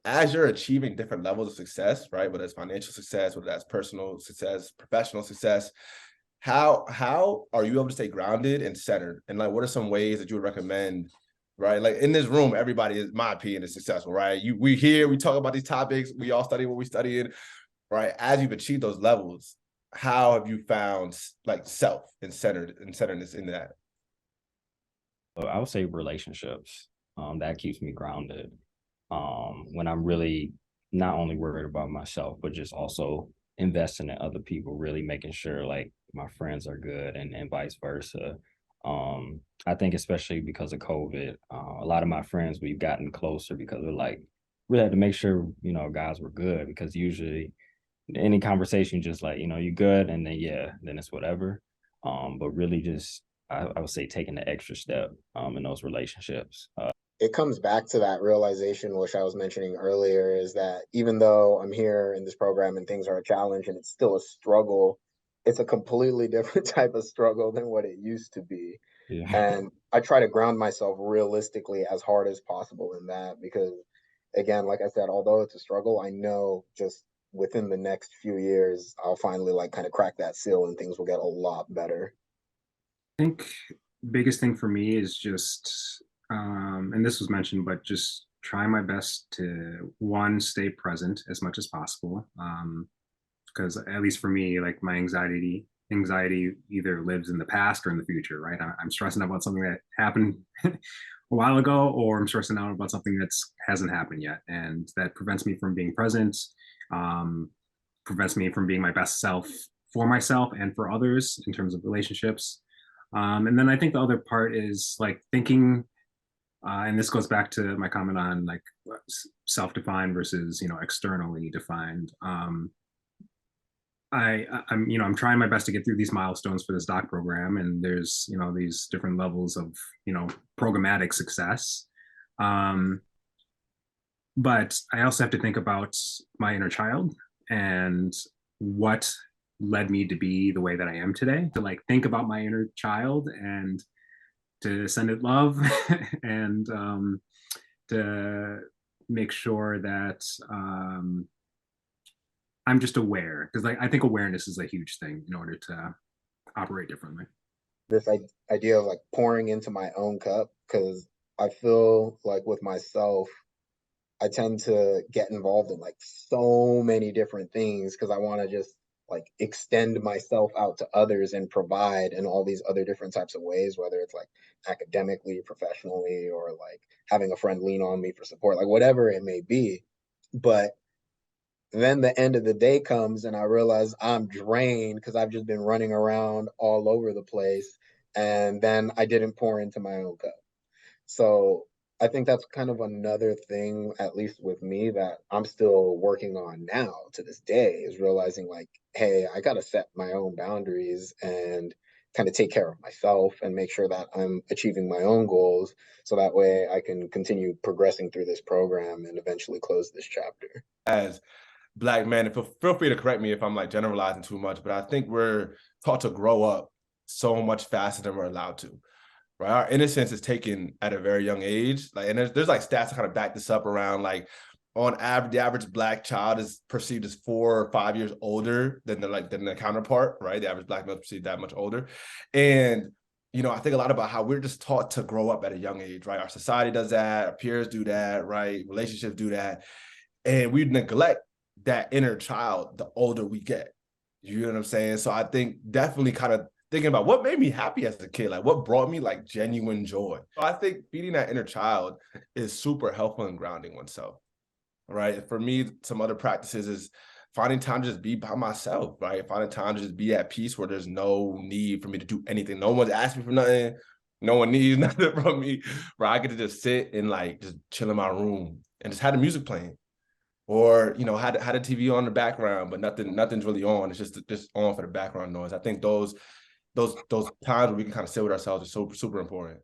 as you're achieving different levels of success, right? Whether it's financial success, whether that's personal success, professional success, how are you able to stay grounded and centered? And like, what are some ways that you would recommend, right? Like in this room, everybody is, my opinion, is successful, right? We here, we talk about these topics, we all study what we studied, right? As you've achieved those levels, how have you found like self and centeredness in that? I would say relationships. That keeps me grounded. When I'm really not only worried about myself, but just also investing in other people, really making sure like my friends are good and vice versa. I think especially because of COVID, a lot of my friends, we've gotten closer because we're like, we had to make sure, guys were good because usually any conversation just like, you good and then yeah, then it's whatever. But really just I would say taking the extra step in those relationships. It comes back to that realization, which I was mentioning earlier, is that even though I'm here in this program and things are a challenge and it's still a struggle, it's a completely different type of struggle than what it used to be. Yeah. And I try to ground myself realistically as hard as possible in that because, again, like I said, although it's a struggle, I know just within the next few years, I'll finally like kind of crack that seal and things will get a lot better. I think biggest thing for me is just, and this was mentioned, but just try my best to one, stay present as much as possible. Because at least for me, like my anxiety either lives in the past or in the future, right? I'm stressing about something that happened a while ago, or I'm stressing out about something that's hasn't happened yet, and that prevents me from being present, um, prevents me from being my best self for myself and for others in terms of relationships. And then I think the other part is like thinking, and this goes back to my comment on like self-defined versus externally defined. I'm trying my best to get through these milestones for this doc program, and there's these different levels of programmatic success. Um, but I also have to think about my inner child and what led me to be the way that I am today. To like think about my inner child and to send it love and to make sure that I'm just aware because like I think awareness is a huge thing in order to operate differently. This idea of like pouring into my own cup, because I feel like with myself, I tend to get involved in like so many different things because I want to just like extend myself out to others and provide in all these other different types of ways, whether it's like academically, professionally, or like having a friend lean on me for support, like whatever it may be. But then the end of the day comes and I realize I'm drained because I've just been running around all over the place. And then I didn't pour into my own cup. So I think that's kind of another thing, at least with me, that I'm still working on now to this day is realizing like, hey, I got to set my own boundaries and kind of take care of myself and make sure that I'm achieving my own goals. So that way I can continue progressing through this program and eventually close this chapter. As Black men, and feel free to correct me if I'm like generalizing too much, but I think we're taught to grow up so much faster than we're allowed to. Right, our innocence is taken at a very young age. Like, and there's like stats to kind of back this up around like on average, the average Black child is perceived as 4 or 5 years older than the counterpart, right? The average Black male is perceived that much older. And I think a lot about how we're just taught to grow up at a young age, right? Our society does that, our peers do that, right? Relationships do that. And we neglect that inner child the older we get. You know what I'm saying? So I think definitely kind of thinking about what made me happy as a kid, like what brought me like genuine joy. So I think feeding that inner child is super helpful in grounding oneself, right? For me, some other practices is finding time to just be by myself, right? Finding time to just be at peace where there's no need for me to do anything. No one's asking me for nothing. No one needs nothing from me, where I get to just sit and like just chill in my room and just have the music playing. Or had a TV on in the background, but nothing's really on. It's just on for the background noise. I think those times where we can kind of sit with ourselves is super super important.